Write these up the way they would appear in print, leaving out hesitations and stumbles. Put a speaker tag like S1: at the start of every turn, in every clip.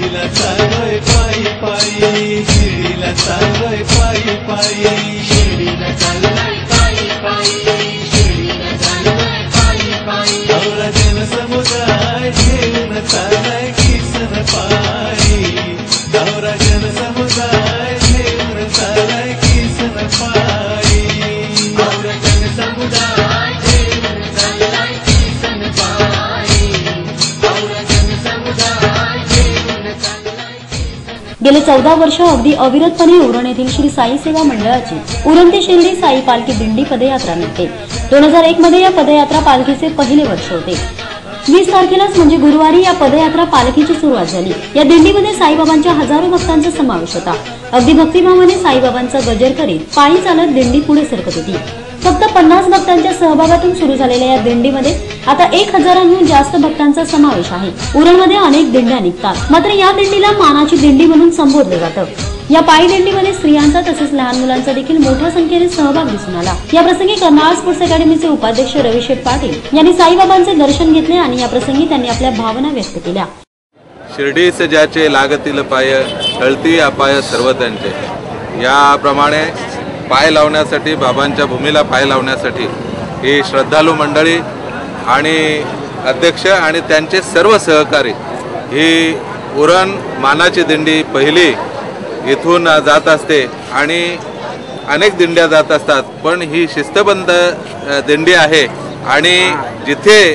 S1: शिर्डीला चाललोय पायी पायी, शिर्डीला चाललोय पायी पायी, शिर्डीला चाललोय पायी पायी, शिर्डीला चाललोय पायी पायी। गौरा जनसमुदाय घेऊन चाललाय किसन पायी, गौरा जनसमुदाय घेऊन चाललाय किसन पायी, गौरा जनसमुदाय घेऊन चाललाय किसन पायी, गौरा जनसमुदाय घेऊन चाललाय किसन।
S2: गेले 14 वर्ष अगदी अविरतपणे उरण येथील श्री साई सेवा मंडळाची उरण ते शिर्डी साई पालखी दिंडी पदयात्रा निघते। 2001 मध्ये या पदयात्रा पालखीचे पहिले वर्ष होते। 20 तारखेलाच म्हणजे गुरुवारी या पदयात्रा पालखीची सुरुवात झाली। या दिंडीमध्ये साईबाबांच्या हजारो भक्तांचा समावेश होता। अगदी भक्तिभावाने साईबाबांचा गजर करीत पायी चालत दिंडी पुढे सरकत होती। फक्त 50 भक्तांच्या सहभागातून सुरू झालेल्या या दिंडीमध्ये आता 1000हून जास्त भक्तांचा समावेश आहे। उरणमध्ये अनेक दिंड्या निघतात, मात्र या दिंडीला मानाची दिंडी म्हणून संबोधले जातं। या पायी दिंडीमध्ये स्त्रियांचा तसेच लहान मुलांचा देखील मोठ्या संख्येने सहभाग दिसून आला। या प्रसंगी कर्नाळ स्पोर्ट्स अकॅडमीचे उपाध्यक्ष रविशेठ पाटील यांनी साईबाबांचे दर्शन घेतले आणि या प्रसंगी त्यांनी आपल्या भावना व्यक्त केल्या।
S3: शिर्डीस ज्याचे लागतील पाय, टळती अपाय सर्व त्यांचे। याप्रमाणे पाय लावण्यासाठी, बाबांच्या भूमीला पाय लावण्यासाठी ही श्रद्धाळू मंडळी आणि अध्यक्ष आणि त्यांचे सर्व सहकारी ही उरण मानाची दिंडी पहिली इथून जात असते आणि अनेक दिंड्या जात असतात, पण ही शिस्तबद्ध दिंडी आहे आणि जिथे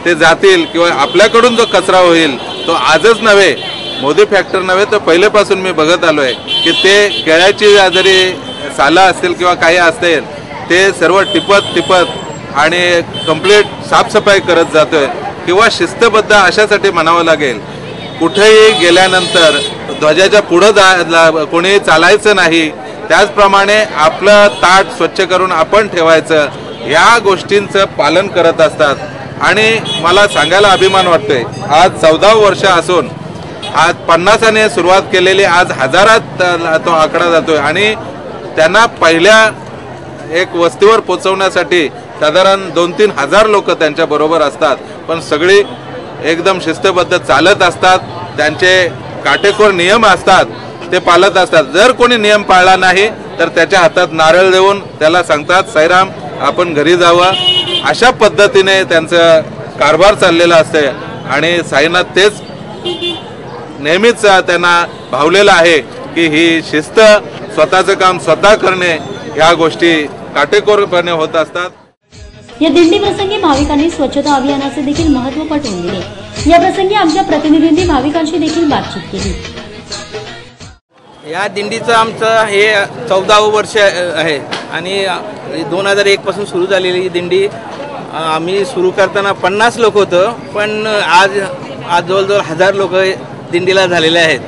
S3: ते जातील किंवा आपल्याकडून जो कचरा होईल तो आजच नव्हे, मोदी फॅक्टर नव्हे, तर पहिल्यापासून मी बघत आलोय की ते केळ्याची जरी साला असतील किंवा काही असतील ते सर्व टिपत आणि कंप्लीट साफसफाई करत जातोय किंवा शिस्तबद्ध अशासाठी म्हणावं लागेल। कुठेही गेल्यानंतर ध्वजाच्या पुढं कोणी चालायचं नाही, त्याचप्रमाणे आपलं ताट स्वच्छ करून आपण ठेवायचं, या गोष्टींचं पालन करत असतात। आणि मला सांगायला अभिमान वाटतोय, आज 14 वर्ष असून आज 50ने सुरुवात केलेली आज हजारात तो आकडा जातोय आणि त्यांना पहिल्या एक वस्तीवर पोहोचवण्यासाठी साधारण 2-3 हजार लोक त्यांच्या बरोबर असतात, पण सगळी एकदम शिस्तबद्ध चालत असतात, त्यांचे काटेकोर नियम असतात ते पाळत असतात। जर कोणी नियम पाळला नाही तर त्याच्या हातात नारळ देऊन त्याला सांगतात साईराम आपण घरी जावं, अशा पद्धतीने त्यांचं कारभार चाललेला असते आणि साईनाथ तेच नेहमीच त्यांना भावलेलं आहे की ही शिस्त, स्वतःचं काम स्वतः करणे, ह्या गोष्टी काटेकोरपणे होत असतात।
S2: या दिंडी प्रसंगी भाविकांनी स्वच्छता अभियानाचे देखील महत्त्व पटवून दिले। या प्रसंगी आमच्या प्रतिनिधींनी भाविकांशी देखील बातचीत केली।
S4: या दिंडीचं आमचं हे 14वे वर्ष आहे आणि 2001 पासून सुरू झालेली ही दिंडी। आम्ही सुरू करताना 50 लोक होतं, पण आज जवळजवळ 1000 लोक दिंडीला झालेले आहेत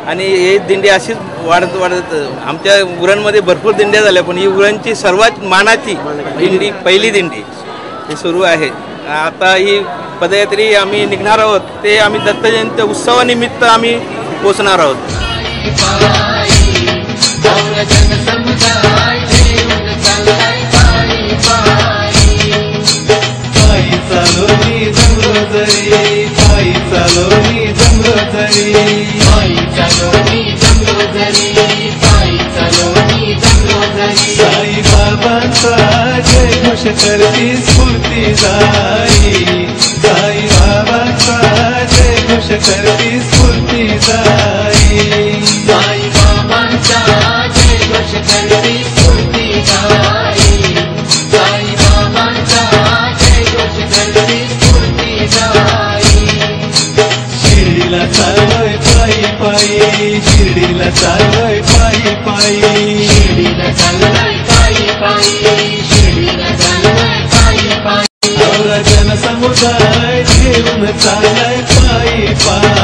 S4: आणि ही दिंडी अशीच वाढत आमच्या उरणमध्ये भरपूर दिंड्या झाल्या, पण ही उरणची सर्वात मानाची दिंडी, पहिली दिंडी ही सुरू आहे। आता ही पदयात्री आम्ही निघणार आहोत, ते आम्ही दत्त जयंती उत्सवानिमित्त आम्ही पोचणार आहोत।
S1: साई बाबांचा जय घोष करती स्फूर्ती जाई, साई बाबांचा जय घोष करती स्फूर्ती जाई, साई बाबांचा जय घोष करती स्फूर्ती जाई, साई बाबांचा जय घोष करती स्फूर्ती जाई। शिर्डीला चाललोय पायी पायी, शिर्डीला चाललोय पायी पायी, शिर्डीला चाललोय पायी पायी, शिर्डीला चाललोय पायी पायी। गौरा जनसमुदाय घेऊन चाललाय पायी पायी।